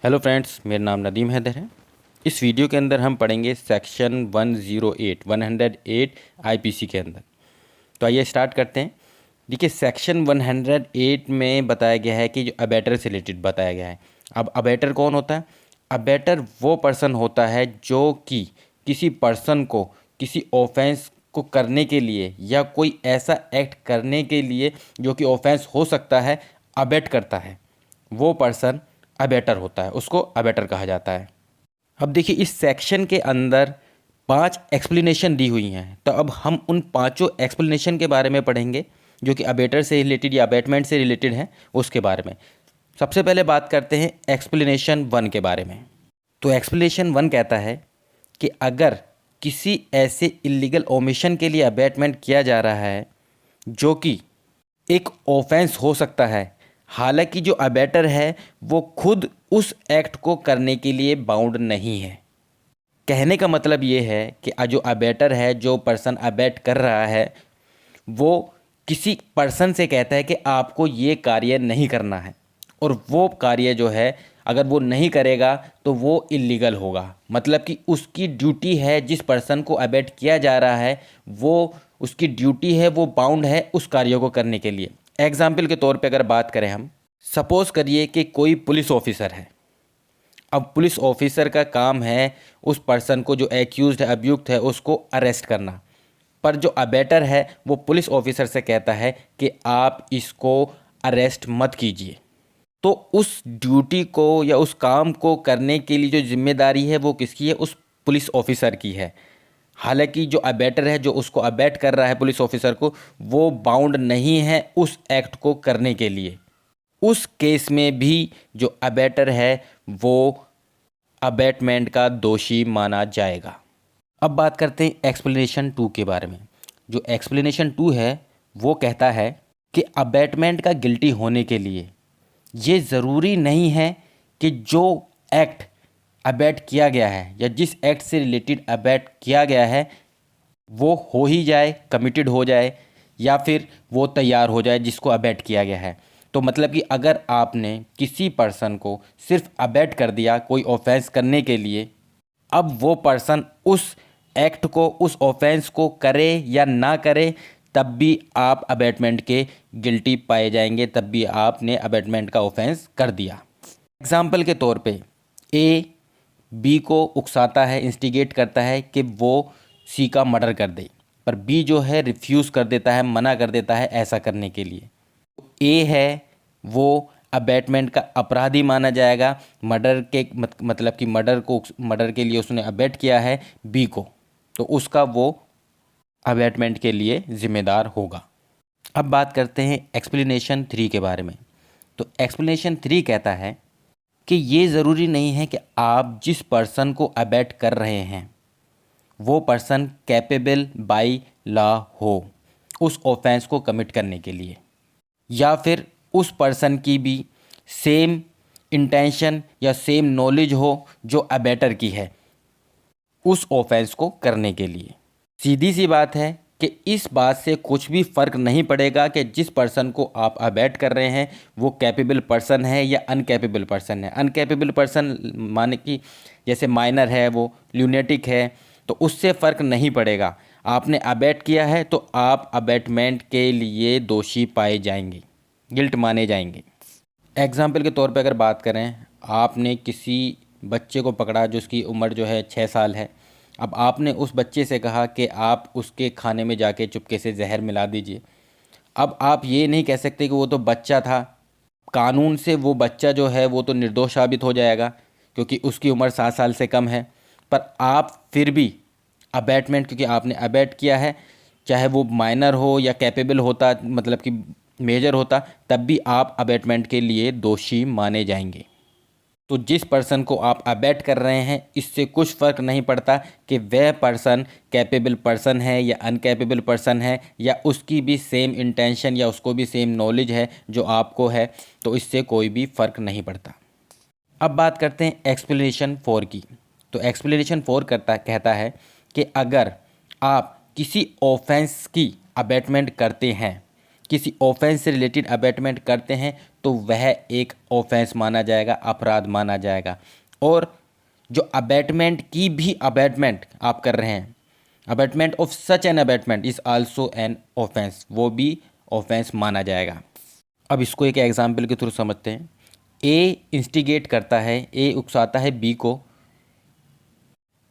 Hello friends, मेरा नाम नदीम हैदर है। इस वीडियो के अंदर हम पढ़ेंगे सेक्शन 108 आईपीसी के अंदर। तो आइए स्टार्ट करते हैं। देखिए, सेक्शन 108 में बताया गया है कि जो अबेटर से रिलेटेड बताया गया है। अब अबेटर कौन होता है? अबेटर वो पर्सन होता है जो कि किसी पर्सन को किसी ऑफेंस को करने के लिए या कोई ऐसा एक्ट करने के लिए जो कि ऑफेंस हो सकता है, अबेट करता है। वो पर्सन अबेटर होता है, उसको अबेटर कहा जाता है। अब देखिए, इस सेक्शन के अंदर 5 एक्सप्लेनेशन दी हुई हैं। तो अब हम उन पांचों एक्सप्लेनेशन के बारे में पढ़ेंगे जो कि अबेटर से रिलेटेड या अबेटमेंट से रिलेटेड हैं, उसके बारे में। सबसे पहले बात करते हैं एक्सप्लेनेशन 1 के बारे में। तो एक्सप्लेनेशन 1 कहता है कि अगर किसी ऐसे इलीगल ओमिशन के लिए अबेटमेंट किया जा रहा है जो कि एक ऑफेंस हो सकता है, हालांकि जो अबेटर है वो खुद उस एक्ट को करने के लिए बाउंड नहीं है। कहने का मतलब ये है कि जो अबेटर है, जो पर्सन अबेट कर रहा है, वो किसी पर्सन से कहता है कि आपको ये कार्य नहीं करना है, और वो कार्य जो है अगर वो नहीं करेगा तो वो इलीगल होगा। मतलब कि उसकी ड्यूटी है, जिस पर्सन को अबेट किया जा रहा है वो उसकी ड्यूटी है, वो बाउंड है उस कार्य को करने के लिए। एग्जाम्पल के तौर पे अगर बात करें हम, सपोज करिए कि कोई पुलिस ऑफिसर है। अब पुलिस ऑफिसर का काम है उस पर्सन को जो एक्यूज्ड है, अभियुक्त है, उसको अरेस्ट करना। पर जो अबेटर है वो पुलिस ऑफिसर से कहता है कि आप इसको अरेस्ट मत कीजिए। तो उस ड्यूटी को या उस काम को करने के लिए जो जिम्मेदारी है वो किसकी है? उस पुलिस ऑफिसर की है। हालांकि जो अबेटर है, जो उसको अबेट कर रहा है पुलिस ऑफिसर को, वो बाउंड नहीं है उस एक्ट को करने के लिए। उस केस में भी जो अबेटर है वो अबेटमेंट का दोषी माना जाएगा। अब बात करते हैं एक्सप्लेनेशन 2 के बारे में। जो एक्सप्लेनेशन 2 है वो कहता है कि अबेटमेंट का गिल्टी होने के लिए ये ज़रूरी नहीं है कि जो एक्ट अबेट किया गया है या जिस एक्ट से रिलेटेड अबेट किया गया है वो हो ही जाए, कमिटेड हो जाए, या फिर वो तैयार हो जाए जिसको अबेट किया गया है। तो मतलब कि अगर आपने किसी पर्सन को सिर्फ अबेट कर दिया कोई ऑफेंस करने के लिए, अब वो पर्सन उस एक्ट को, उस ऑफेंस को करे या ना करे, तब भी आप अबेटमेंट के गिल्टी पाए जाएंगे, तब भी आपने अबेटमेंट का ऑफेंस कर दिया। एग्जाम्पल के तौर पे ए बी को उकसाता है, इंस्टिगेट करता है कि वो सी का मर्डर कर दे, पर बी जो है रिफ्यूज़ कर देता है, मना कर देता है ऐसा करने के लिए। ए है वो अबेटमेंट का अपराधी माना जाएगा। मर्डर के मतलब कि मर्डर के लिए उसने अबेट किया है बी को, तो उसका वो अबेटमेंट के लिए जिम्मेदार होगा। अब बात करते हैं एक्सप्लेनेशन 3 के बारे में। तो एक्सप्लेनेशन 3 कहता है कि ये ज़रूरी नहीं है कि आप जिस पर्सन को अबेट कर रहे हैं वो पर्सन कैपेबल बाय लॉ हो उस ऑफेंस को कमिट करने के लिए, या फिर उस पर्सन की भी सेम इंटेंशन या सेम नॉलेज हो जो अबेटर की है उस ऑफेंस को करने के लिए। सीधी सी बात है कि इस बात से कुछ भी फ़र्क नहीं पड़ेगा कि जिस पर्सन को आप अबेट कर रहे हैं वो कैपेबल पर्सन है या अनकैपेबल पर्सन है। अनकैपेबल पर्सन माने कि जैसे माइनर है, वो ल्यूनेटिक है, तो उससे फ़र्क नहीं पड़ेगा। आपने अबेट किया है तो आप अबेटमेंट के लिए दोषी पाए जाएंगे, गिल्ट माने जाएंगे। एग्जाम्पल के तौर पे अगर बात करें, आपने किसी बच्चे को पकड़ा जिसकी उम्र जो है 6 साल है। अब आपने उस बच्चे से कहा कि आप उसके खाने में जाके चुपके से जहर मिला दीजिए। अब आप ये नहीं कह सकते कि वो तो बच्चा था, कानून से वो बच्चा जो है वो तो निर्दोष साबित हो जाएगा क्योंकि उसकी उम्र 7 साल से कम है। पर आप फिर भी अबेटमेंट, क्योंकि आपने अबेट किया है, चाहे वो माइनर हो या कैपेबल होता, मतलब कि मेजर होता, तब भी आप अबेटमेंट के लिए दोषी माने जाएंगे। तो जिस पर्सन को आप अबेट कर रहे हैं इससे कुछ फ़र्क नहीं पड़ता कि वह पर्सन कैपेबल पर्सन है या अनकैपेबल पर्सन है, या उसकी भी सेम इंटेंशन या उसको भी सेम नॉलेज है जो आपको है, तो इससे कोई भी फ़र्क नहीं पड़ता। अब बात करते हैं एक्सप्लेनेशन 4 की। तो एक्सप्लेनेशन 4 कहता है कि अगर आप किसी ऑफेंस की अबेटमेंट करते हैं, किसी ऑफेंस से रिलेटेड अबैटमेंट करते हैं तो वह एक ऑफेंस माना जाएगा, अपराध माना जाएगा। और जो अबैटमेंट की भी अबैटमेंट आप कर रहे हैं, abatement of such an abatement is also an offence, वो भी ऑफेंस माना जाएगा। अब इसको एक एग्जाम्पल के थ्रू समझते हैं। ए इंस्टिगेट करता है, ए उकसाता है बी को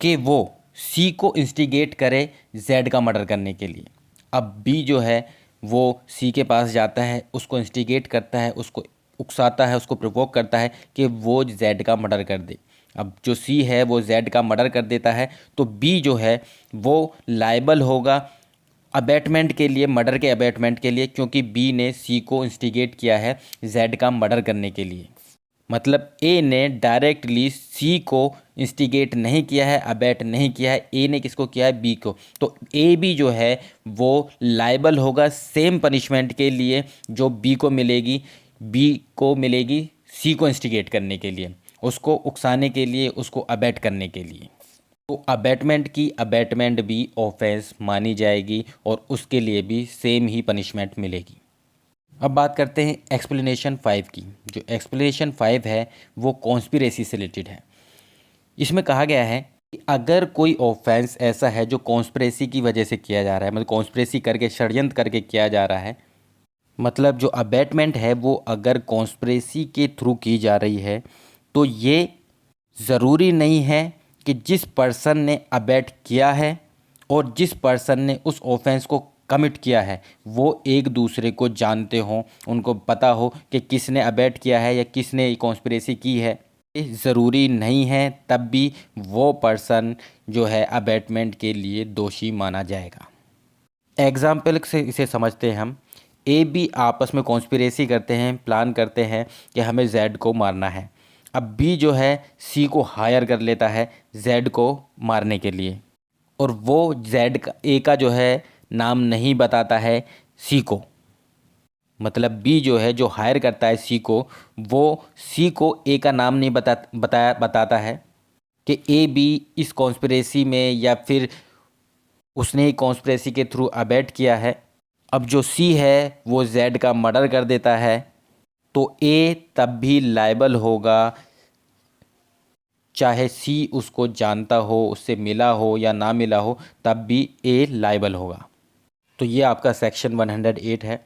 कि वो सी को इंस्टिगेट करे जेड का मर्डर करने के लिए। अब बी जो है वो सी के पास जाता है, उसको इंस्टिगेट करता है, उसको उकसाता है, उसको प्रोवोक करता है कि वो जेड का मर्डर कर दे। अब जो सी है वो जेड का मर्डर कर देता है, तो बी जो है वो लायबल होगा अबैटमेंट के लिए, मर्डर के अबैटमेंट के लिए, क्योंकि बी ने सी को इंस्टिगेट किया है जेड का मर्डर करने के लिए। मतलब ए ने डायरेक्टली सी को इंस्टिगेट नहीं किया है, अबैट नहीं किया है, ए ने किसको किया है, बी को। तो ए भी जो है वो लायबल होगा सेम पनिशमेंट के लिए जो बी को मिलेगी, बी को मिलेगी सी को इंस्टिगेट करने के लिए, उसको उकसाने के लिए, उसको अबैट करने के लिए। तो अबैटमेंट की अबैटमेंट भी ऑफेंस मानी जाएगी और उसके लिए भी सेम ही पनिशमेंट मिलेगी। अब बात करते हैं एक्सप्लेनेशन 5 की। जो एक्सप्लेनेशन 5 है वो कॉन्स्पिरेसी से रिलेटेड है। इसमें कहा गया है कि अगर कोई ऑफेंस ऐसा है जो कॉन्स्पिरेसी की वजह से किया जा रहा है, मतलब कॉन्स्पिरेसी करके, षड्यंत्र करके किया जा रहा है, मतलब जो अबैटमेंट है वो अगर कॉन्स्पिरेसी के थ्रू की जा रही है, तो ये ज़रूरी नहीं है कि जिस पर्सन ने अबैट किया है और जिस पर्सन ने उस ऑफेंस को कमिट किया है वो एक दूसरे को जानते हों, उनको पता हो कि किसने अबैट किया है या किसने कॉन्स्पिरेसी की है। ये ज़रूरी नहीं है, तब भी वो पर्सन जो है अबैटमेंट के लिए दोषी माना जाएगा। एग्जाम्पल से इसे समझते हैं हम। ए बी आपस में कॉन्स्पिरेसी करते हैं, प्लान करते हैं कि हमें जेड को मारना है। अब बी जो है सी को हायर कर लेता है जेड को मारने के लिए, और वो जेड का, ए का जो है नाम नहीं बताता है सी को। मतलब बी जो है, जो हायर करता है सी को, वो सी को ए का नाम नहीं बताता है कि ए बी इस कॉन्स्पिरेसी में, या फिर उसने ही कॉन्स्पिरेसी के थ्रू अबैट किया है। अब जो सी है वो जेड का मर्डर कर देता है, तो ए तब भी लायबल होगा, चाहे सी उसको जानता हो, उससे मिला हो या ना मिला हो, तब भी ए लायबल होगा। तो ये आपका सेक्शन 108 है।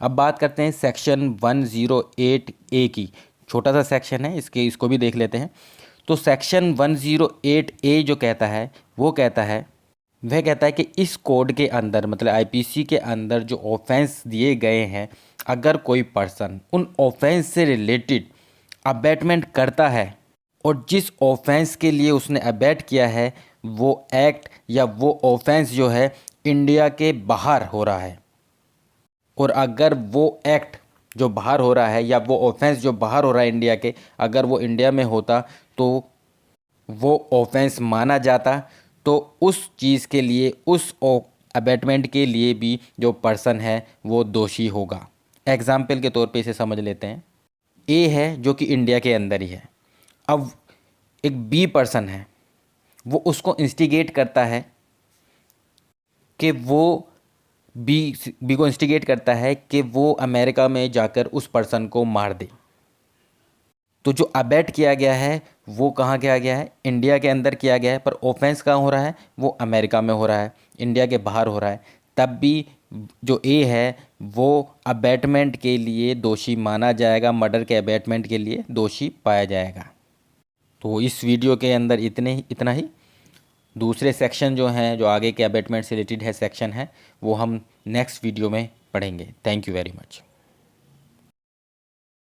अब बात करते हैं सेक्शन 108 ए की। छोटा सा सेक्शन है, इसको भी देख लेते हैं। तो सेक्शन 108 ए जो कहता है वो कहता है, वह कहता है कि इस कोड के अंदर, मतलब आईपीसी के अंदर जो ऑफेंस दिए गए हैं, अगर कोई पर्सन उन ऑफेंस से रिलेटेड अबैटमेंट करता है और जिस ऑफेंस के लिए उसने अबैट किया है वो एक्ट या वो ऑफेंस जो है इंडिया के बाहर हो रहा है, और अगर वो एक्ट जो बाहर हो रहा है या वो ऑफेंस जो बाहर हो रहा है इंडिया के, अगर वो इंडिया में होता तो वो ऑफेंस माना जाता, तो उस चीज़ के लिए, उस अबैटमेंट के लिए भी जो पर्सन है वो दोषी होगा। एग्जाम्पल के तौर पे इसे समझ लेते हैं। ए है जो कि इंडिया के अंदर ही है। अब एक बी पर्सन है, वो उसको इंस्टिगेट करता है कि वो बी को इंस्टिगेट करता है कि वो अमेरिका में जाकर उस पर्सन को मार दे। तो जो अबैट किया गया है वो कहाँ किया गया है, इंडिया के अंदर किया गया है, पर ऑफेंस कहाँ हो रहा है, वो अमेरिका में हो रहा है, इंडिया के बाहर हो रहा है। तब भी जो ए है वो अबैटमेंट के लिए दोषी माना जाएगा, मर्डर के अबैटमेंट के लिए दोषी पाया जाएगा। तो इस वीडियो के अंदर इतना ही। दूसरे सेक्शन जो हैं, जो आगे के अबैटमेंट से रिलेटेड है सेक्शन है, वो हम नेक्स्ट वीडियो में पढ़ेंगे। Thank you very much.